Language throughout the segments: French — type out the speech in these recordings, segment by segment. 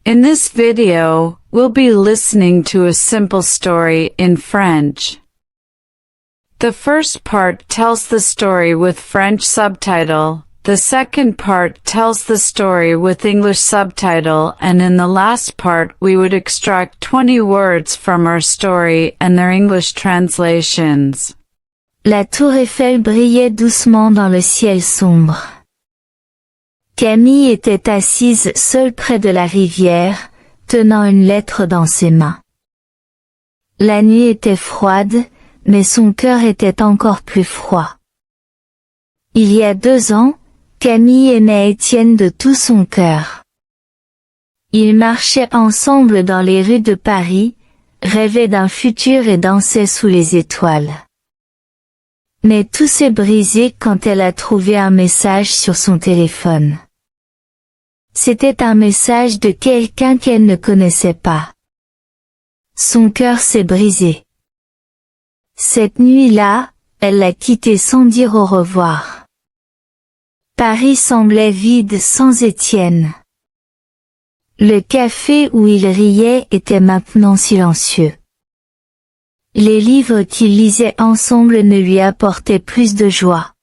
In this video, we'll be listening to a simple story in French. The first part tells the story with French subtitle, the second part tells the story with English subtitle, and in the last part we would extract 20 words from our story and their English translations. La tour Eiffel brillait doucement dans le ciel sombre. Camille était assise seule près de la rivière, tenant une lettre dans ses mains. La nuit était froide, mais son cœur était encore plus froid. Il y a 2 ans, Camille aimait Étienne de tout son cœur. Ils marchaient ensemble dans les rues de Paris, rêvaient d'un futur et dansaient sous les étoiles. Mais tout s'est brisé quand elle a trouvé un message sur son téléphone. C'était un message de quelqu'un qu'elle ne connaissait pas. Son cœur s'est brisé. Cette nuit-là, elle l'a quitté sans dire au revoir. Paris semblait vide sans Étienne. Le café où il riait était maintenant silencieux. Les livres qu'ils lisaient ensemble ne lui apportaient plus de joie.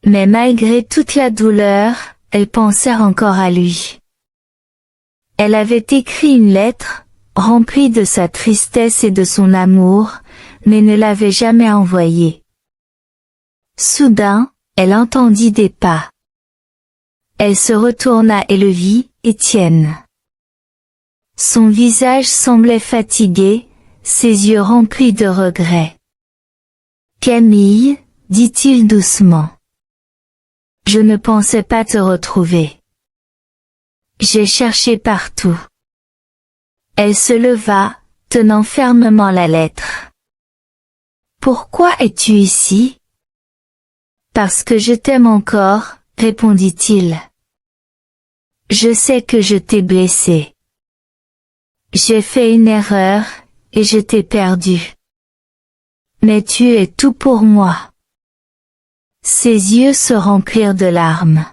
Mais malgré toute la douleur, elle pensait encore à lui. Elle avait écrit une lettre, remplie de sa tristesse et de son amour, mais ne l'avait jamais envoyée. Soudain, elle entendit des pas. Elle se retourna et le vit, Étienne. Son visage semblait fatigué, ses yeux remplis de regret. « Camille, dit-il doucement. Je ne pensais pas te retrouver. J'ai cherché partout. » Elle se leva, tenant fermement la lettre. « Pourquoi es-tu ici ? » « Parce que je t'aime encore, » répondit-il. « Je sais que je t'ai blessé. J'ai fait une erreur, et je t'ai perdu. Mais tu es tout pour moi. » Ses yeux se remplirent de larmes.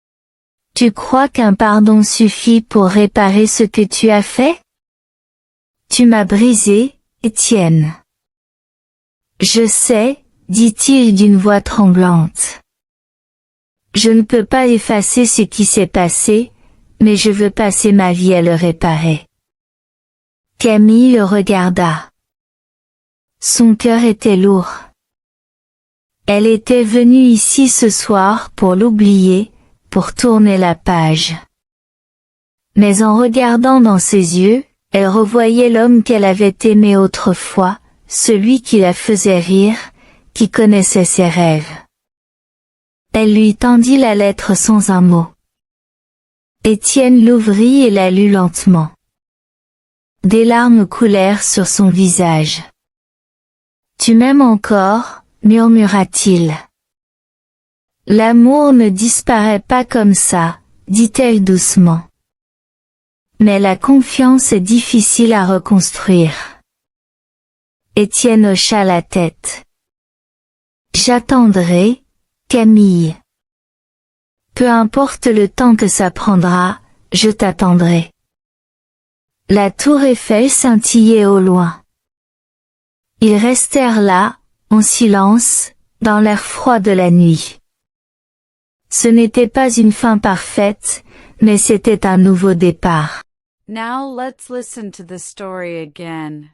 « Tu crois qu'un pardon suffit pour réparer ce que tu as fait ? Tu m'as brisé, Étienne. » « Je sais, » dit-il d'une voix tremblante. « Je ne peux pas effacer ce qui s'est passé, mais je veux passer ma vie à le réparer. » Camille le regarda. Son cœur était lourd. Elle était venue ici ce soir pour l'oublier, pour tourner la page. Mais en regardant dans ses yeux, elle revoyait l'homme qu'elle avait aimé autrefois, celui qui la faisait rire, qui connaissait ses rêves. Elle lui tendit la lettre sans un mot. Étienne l'ouvrit et la lut lentement. Des larmes coulèrent sur son visage. « Tu m'aimes encore ?» murmura-t-il. « L'amour ne disparaît pas comme ça, » dit-elle doucement. « Mais la confiance est difficile à reconstruire. » Étienne hocha la tête. « J'attendrai, Camille. Peu importe le temps que ça prendra, je t'attendrai. » La tour Eiffel scintillait au loin. Ils restèrent là, en silence, dans l'air froid de la nuit. Ce n'était pas une fin parfaite, mais c'était un nouveau départ. Now let's listen to the story again.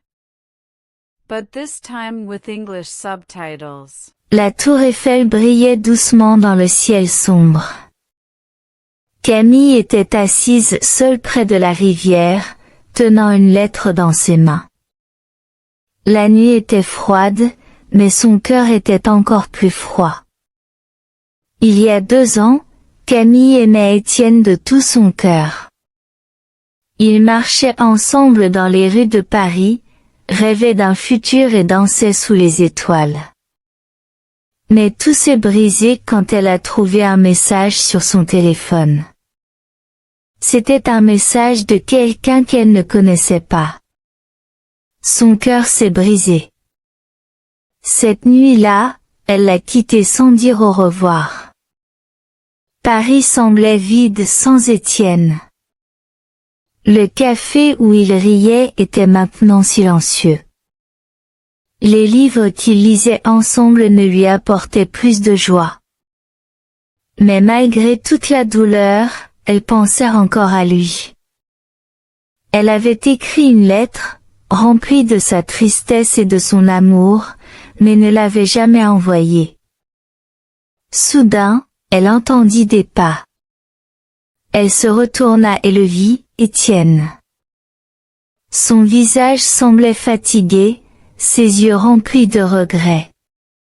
But this time with English subtitles. La tour Eiffel brillait doucement dans le ciel sombre. Camille était assise seule près de la rivière, tenant une lettre dans ses mains. La nuit était froide, mais son cœur était encore plus froid. Il y a 2 ans, Camille aimait Étienne de tout son cœur. Ils marchaient ensemble dans les rues de Paris, rêvaient d'un futur et dansaient sous les étoiles. Mais tout s'est brisé quand elle a trouvé un message sur son téléphone. C'était un message de quelqu'un qu'elle ne connaissait pas. Son cœur s'est brisé. Cette nuit-là, elle l'a quitté sans dire au revoir. Paris semblait vide sans Étienne. Le café où il riait était maintenant silencieux. Les livres qu'ils lisaient ensemble ne lui apportaient plus de joie. Mais malgré toute la douleur, elle pensait encore à lui. Elle avait écrit une lettre, remplie de sa tristesse et de son amour, mais ne l'avait jamais envoyée. Soudain, elle entendit des pas. Elle se retourna et le vit, Étienne. Son visage semblait fatigué, ses yeux remplis de regret.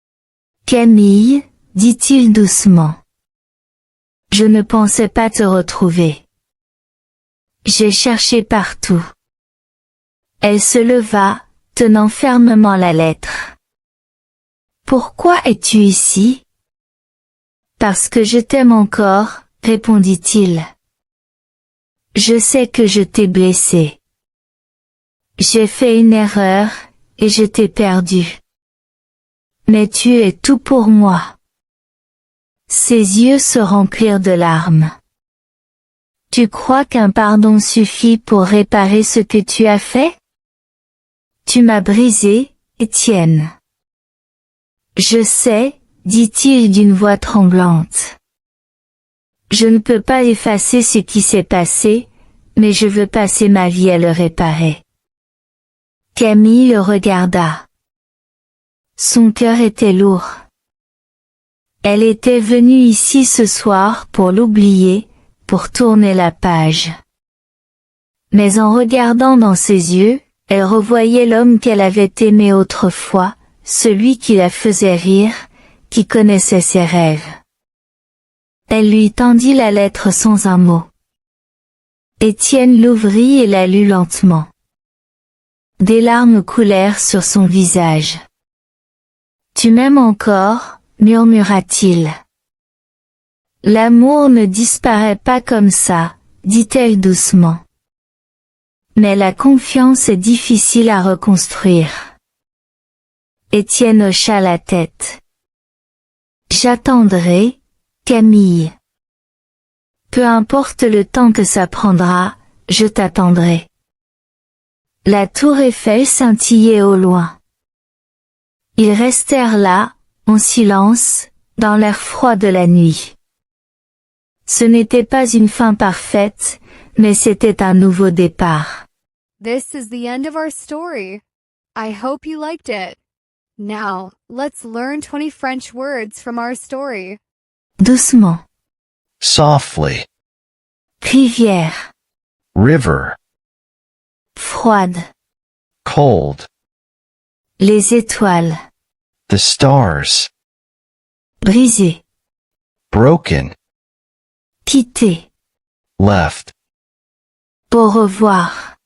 « Camille, dit-il doucement. Je ne pensais pas te retrouver. J'ai cherché partout. » Elle se leva, tenant fermement la lettre. « Pourquoi es-tu ici ? » « Parce que je t'aime encore, » répondit-il. « Je sais que je t'ai blessé. J'ai fait une erreur, et je t'ai perdu. Mais tu es tout pour moi. » Ses yeux se remplirent de larmes. « Tu crois qu'un pardon suffit pour réparer ce que tu as fait ? Tu m'as brisé, Étienne. » « Je sais, » dit-il d'une voix tremblante. « Je ne peux pas effacer ce qui s'est passé, mais je veux passer ma vie à le réparer. » Camille le regarda. Son cœur était lourd. Elle était venue ici ce soir pour l'oublier, pour tourner la page. Mais en regardant dans ses yeux, elle revoyait l'homme qu'elle avait aimé autrefois, celui qui la faisait rire, qui connaissait ses rêves. Elle lui tendit la lettre sans un mot. Étienne l'ouvrit et la lut lentement. Des larmes coulèrent sur son visage. « Tu m'aimes encore ?» murmura-t-il. « L'amour ne disparaît pas comme ça, » dit-elle doucement. « Mais la confiance est difficile à reconstruire. » Étienne hocha la tête. « J'attendrai, Camille. Peu importe le temps que ça prendra, je t'attendrai. » La tour Eiffel scintillait au loin. Ils restèrent là, en silence, dans l'air froid de la nuit. Ce n'était pas une fin parfaite, mais c'était un nouveau départ. This is the end of our story. I hope you liked it. Now, let's learn 20 French words from our story. Doucement. Softly. Rivière. River. Froide. Cold. Les étoiles. The stars. Brisé. Broken. Quitter. Left. Au revoir.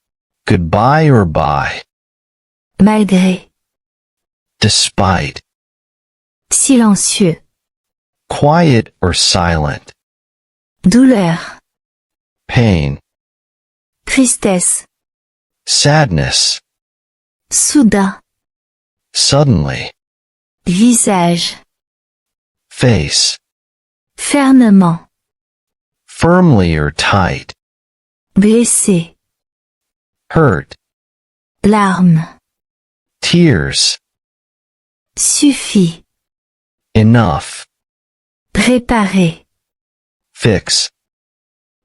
Goodbye or bye. Malgré. Despite. Silencieux. Quiet or silent. Douleur. Pain. Tristesse. Sadness. Soudain. Suddenly. Visage. Face. Fermement. Firmly or tight. Blessé. Hurt. Larmes. Tears. Suffit. Enough. Préparer. Fix.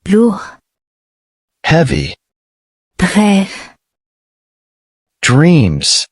Lourd. Heavy. Rêve. Dreams.